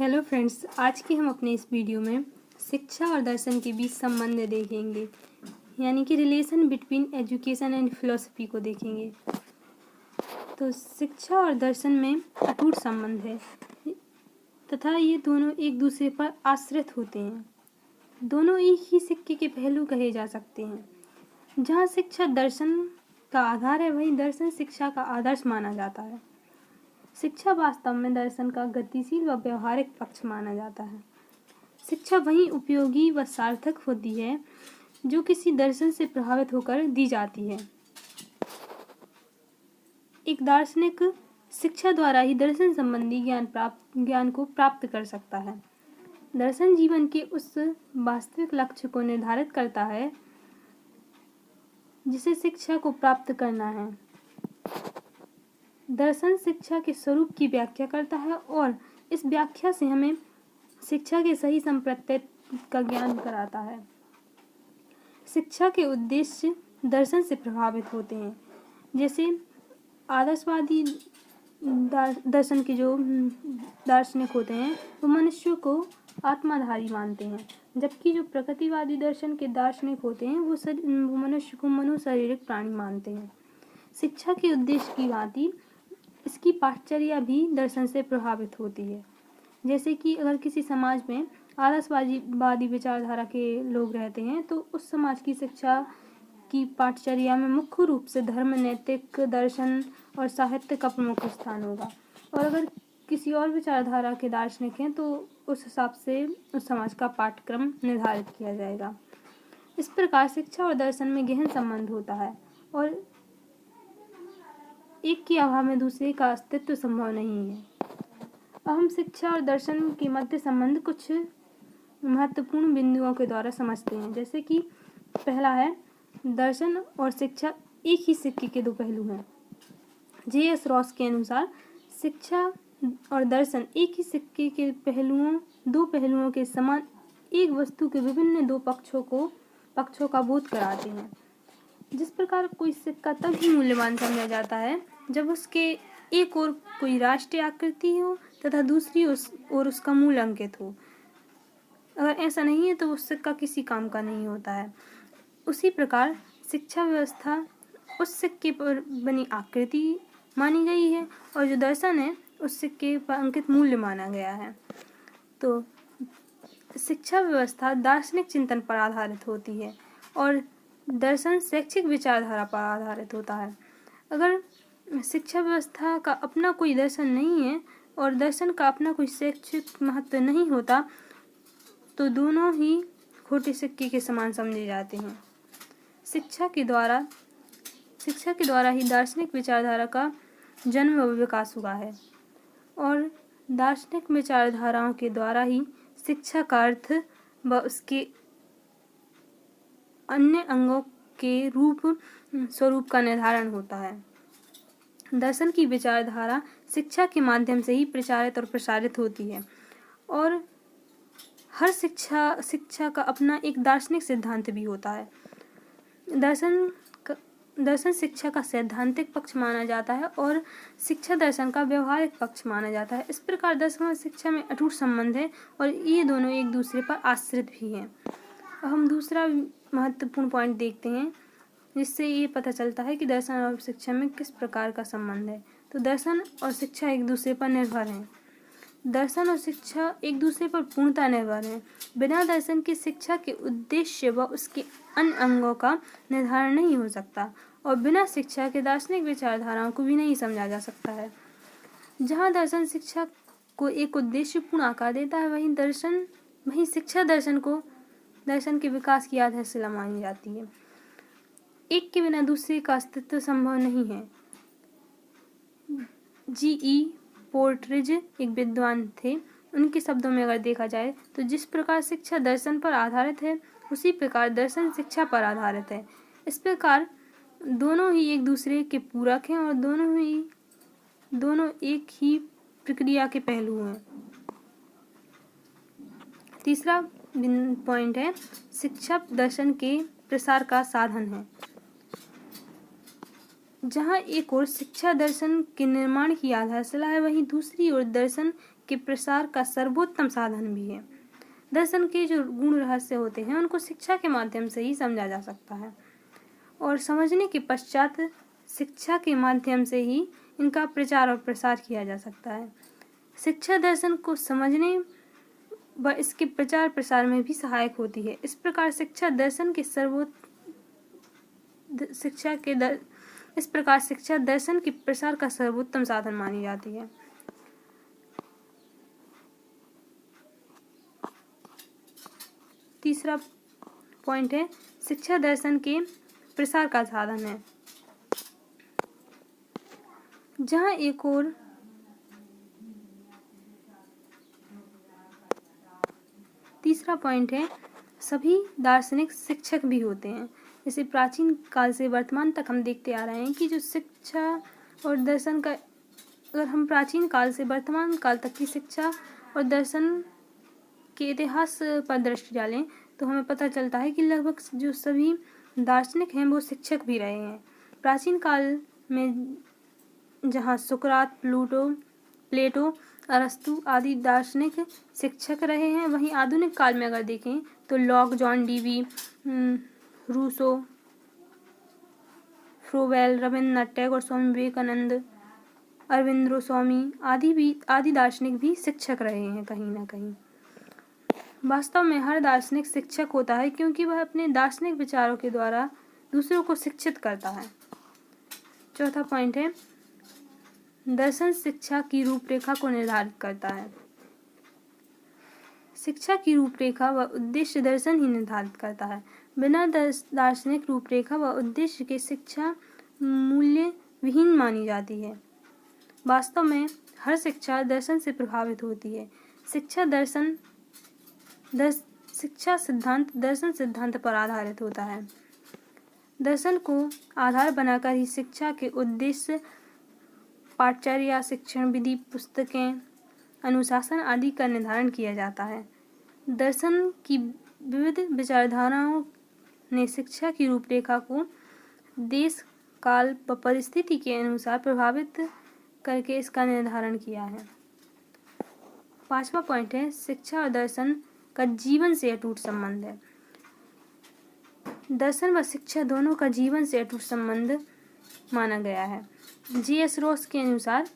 Hello friends, आज की हम अपने इस वीडियो में शिक्षा और दर्शन के बीच संबंध देखेंगे, यानी कि relation between education and philosophy को देखेंगे। तो शिक्षा और दर्शन में अटूट संबंध है तथा ये दोनों एक दूसरे पर आश्रित होते हैं। दोनों एक ही सिक्के के पहलू कहे जा सकते हैं। जहाँ शिक्षा दर्शन का आधार है, वहीं दर्शन शिक्षा का आदर्श माना जाता है। शिक्षा वास्तव में दर्शन का गतिशील व व्यवहारिक पक्ष माना जाता है। शिक्षा वही उपयोगी व सार्थक होती है जो किसी दर्शन से प्रभावित होकर दी जाती है। एक दार्शनिक शिक्षा द्वारा ही दर्शन संबंधी ज्ञान को प्राप्त कर सकता है। दर्शन जीवन के उस वास्तविक लक्ष्य को निर्धारित करता है जिसे शिक्षा को प्राप्त करना है। दर्शन शिक्षा के स्वरूप की व्याख्या करता है और इस व्याख्या से हमें शिक्षा के सही संप्रत्यय का ज्ञान कराता है। शिक्षा के उद्देश्य दर्शन से प्रभावित होते हैं। जैसे आदर्शवादी दर्शन के जो दार्शनिक होते हैं वो मनुष्य को आत्माधारी मानते हैं, जबकि जो प्रकृतिवादी दर्शन के दार्शनिक होते हैं वो मनुष्य को मनोशारीरिक प्राणी मानते हैं। शिक्षा के उद्देश्य की भांति इसकी पाठचर्या भी दर्शन से प्रभावित होती है। जैसे कि अगर किसी समाज में आदर्शवादी विचारधारा के लोग रहते हैं तो उस समाज की शिक्षा की पाठचर्या में मुख्य रूप से धर्म, नैतिक, दर्शन और साहित्य का प्रमुख स्थान होगा। और अगर किसी और विचारधारा के दार्शनिक हैं तो उस हिसाब से उस समाज का पाठ्यक्रम निर्धारित किया जाएगा। इस प्रकार शिक्षा और दर्शन में गहन संबंध होता है और एक के अभाव में दूसरे का अस्तित्व संभव नहीं है। अब हम शिक्षा और दर्शन के मध्य संबंध कुछ महत्वपूर्ण बिंदुओं के द्वारा समझते हैं। जैसे कि पहला है, दर्शन और शिक्षा एक ही सिक्के के दो पहलू हैं। J.S. रॉस के अनुसार शिक्षा और दर्शन एक ही सिक्के के दो पहलुओं के समान एक वस्तु के विभिन्न दो पक्षों का बोध कराते हैं। जिस प्रकार कोई सिक्का तब ही मूल्यवान समझा जाता है जब उसके एक ओर कोई राष्ट्रीय आकृति हो तथा दूसरी ओर उसका मूल अंकित हो। अगर ऐसा नहीं है तो वो सिक्का किसी काम का नहीं होता है। उसी प्रकार शिक्षा व्यवस्था उस सिक्के पर बनी आकृति मानी गई है और जो दर्शन है उस सिक्के पर अंकित मूल्य माना गया है। तो शिक्षा व्यवस्था दार्शनिक चिंतन पर आधारित होती है और दर्शन शैक्षिक विचारधारा पर आधारित होता है। अगर शिक्षा व्यवस्था का अपना कोई दर्शन नहीं है और दर्शन का अपना कोई शैक्षिक महत्व नहीं होता तो दोनों ही खोटे सिक्के के समान समझे जाते हैं। शिक्षा के द्वारा ही दार्शनिक विचारधारा का जन्म व विकास हुआ है और दार्शनिक विचारधाराओं के द्वारा ही शिक्षा का अर्थ व उसके अन्य अंगों के स्वरूप का निर्धारण होता है। दर्शन की विचारधारा शिक्षा के माध्यम से ही प्रचारित और प्रसारित होती है और हर शिक्षा का अपना एक दार्शनिक सिद्धांत भी होता है। दर्शन शिक्षा का सैद्धांतिक पक्ष माना जाता है और शिक्षा दर्शन का व्यवहारिक पक्ष माना जाता है। इस प्रकार दर्शन और शिक्षा में अटूट संबंध है और ये दोनों एक दूसरे पर आश्रित भी हैं। हम दूसरा महत्वपूर्ण पॉइंट देखते हैं जिससे ये पता चलता है कि दर्शन और शिक्षा में किस प्रकार का संबंध है। तो दर्शन और शिक्षा एक दूसरे पर निर्भर हैं। दर्शन और शिक्षा एक दूसरे पर पूर्णतः निर्भर हैं। बिना दर्शन के शिक्षा के उद्देश्य व उसके अन्य अंगों का निर्धारण नहीं हो सकता और बिना शिक्षा के दार्शनिक विचारधाराओं को भी नहीं समझा जा सकता है। जहाँ दर्शन शिक्षा को एक उद्देश्यपूर्ण आकार देता है, वहीं शिक्षा दर्शन के विकास की आधारशिला मानी जाती है। एक के बिना दूसरे का अस्तित्व संभव नहीं है। G.E. पोर्टरिज एक विद्वान थे। उनके शब्दों में अगर देखा जाए तो जिस प्रकार शिक्षा दर्शन पर आधारित है उसी प्रकार दर्शन शिक्षा पर आधारित है। इस प्रकार दोनों ही एक दूसरे के पूरक हैं और दोनों एक ही प्रक्रिया के पहलू हैं। तीसरा पॉइंट है, शिक्षा दर्शन के प्रसार का साधन है। जहाँ एक ओर शिक्षा दर्शन के निर्माण की आधारशिला है, वहीं दूसरी ओर दर्शन के प्रसार का सर्वोत्तम साधन भी है। दर्शन के जो गुण रहस्य होते हैं उनको शिक्षा के माध्यम से ही समझा जा सकता है और समझने के पश्चात शिक्षा के माध्यम से ही इनका प्रचार और प्रसार किया जा सकता है। शिक्षा दर्शन को समझने व इसके प्रचार प्रसार में भी सहायक होती है। इस प्रकार शिक्षा दर्शन के प्रसार का सर्वोत्तम साधन मानी जाती है। तीसरा पॉइंट है शिक्षा दर्शन के प्रसार का साधन है। जहाँ एक और तीसरा पॉइंट है सभी दार्शनिक शिक्षक भी होते हैं। जैसे प्राचीन काल से वर्तमान तक हम देखते आ रहे हैं कि जो शिक्षा और दर्शन का, अगर हम प्राचीन काल से वर्तमान काल तक की शिक्षा और दर्शन के इतिहास पर दृष्टि डालें तो हमें पता चलता है कि लगभग जो सभी दार्शनिक हैं वो शिक्षक भी रहे हैं। प्राचीन काल में जहाँ सुकरात, प्लेटो, अरस्तु आदि दार्शनिक शिक्षक रहे हैं, वहीं आधुनिक काल में अगर देखें तो Locke, John Dewey, Rousseau, Froebel, Rabindranath Tagore, Swami Vivekananda, Aurobindo Swami आदि दार्शनिक भी शिक्षक रहे हैं कहीं ना कहीं। वास्तव में हर दार्शनिक शिक्षक होता है क्योंकि वह अपने दार्शनिक विचारों के द्वारा दूसरों को शिक्षित करता है। चौथा पॉइंट है दर्शन शिक्षा की रूपरेखा को निर्धारित करता है। शिक्षा की रूपरेखा व उद्देश्य दर्शन ही निर्धारित करता है। बिना दार्शनिक रूपरेखा व उद्देश्य के शिक्षा मूल्य विहीन मानी जाती है। वास्तव में हर शिक्षा दर्शन से प्रभावित होती है। शिक्षा सिद्धांत दर्शन सिद्धांत पर आधारित होता है। दर्शन को आधार बनाकर ही शिक्षा के उद्देश्य, पाठचर्या, शिक्षण विधि, पुस्तकें, अनुशासन आदि का निर्धारण किया जाता है। दर्शन की विविध विचारधाराओं ने शिक्षा की रूपरेखा को देश, काल व परिस्थिति के अनुसार प्रभावित करके इसका निर्धारण किया है। पांचवा पॉइंट है शिक्षा और दर्शन का जीवन से अटूट संबंध है। दर्शन व शिक्षा दोनों का जीवन से अटूट संबंध माना गया है। J.S. रॉस के अनुसार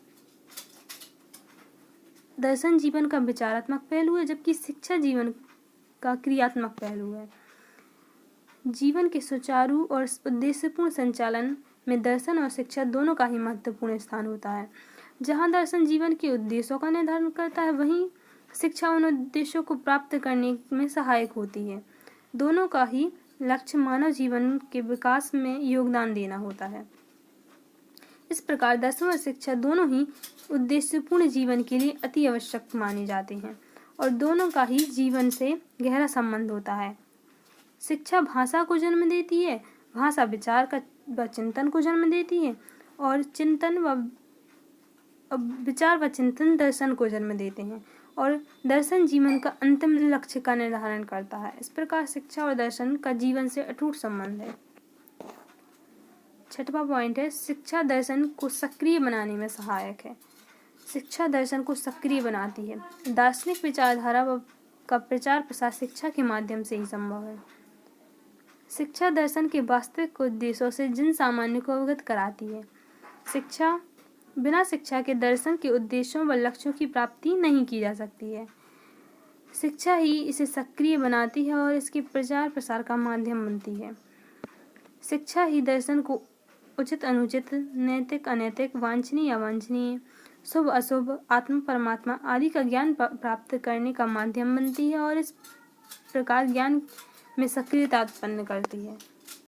दर्शन जीवन का विचारात्मक पहलू है जबकि शिक्षा जीवन का क्रियात्मक पहलू है। जीवन के सुचारू और उद्देश्यपूर्ण संचालन में दर्शन और शिक्षा दोनों का ही महत्वपूर्ण स्थान होता है। जहाँ दर्शन जीवन के उद्देश्यों का निर्धारण करता है वहीं शिक्षा उन उद्देश्यों को प्राप्त करने में सहायक होती है। दोनों का ही लक्ष्य मानव जीवन के विकास में योगदान देना होता है। इस प्रकार दर्शन और शिक्षा दोनों ही उद्देश्यपूर्ण जीवन के लिए अति आवश्यक माने जाते हैं और दोनों का ही जीवन से गहरा संबंध होता है। शिक्षा भाषा को जन्म देती है, भाषा विचार व चिंतन को जन्म देती है और विचार व चिंतन दर्शन को जन्म देते हैं और दर्शन जीवन का अंतिम लक्ष्य का निर्धारण करता है। इस प्रकार शिक्षा और दर्शन का जीवन से अटूट संबंध है। छठवां पॉइंट है शिक्षा दर्शन को सक्रिय बनाने में सहायक है। शिक्षा दर्शन को सक्रिय बनाती है। दार्शनिक विचारधारा का प्रचार प्रसार शिक्षा के माध्यम से ही संभव है। शिक्षा दर्शन के वास्तविक उद्देश्यों से जन सामान्य को अवगत कराती है। बिना शिक्षा के दर्शन के उद्देश्यों व लक्ष्यों की प्राप्ति नहीं की जा सकती है। शिक्षा ही इसे सक्रिय बनाती है और इसके प्रचार प्रसार का माध्यम बनती है। शिक्षा ही दर्शन को उचित अनुचित, नैतिक अनैतिक, वांछनीय अवांछनीय, शुभ अशुभ, आत्मा परमात्मा आदि का ज्ञान प्राप्त करने का माध्यम बनती है और इस प्रकार ज्ञान में सक्रियता उत्पन्न करती है।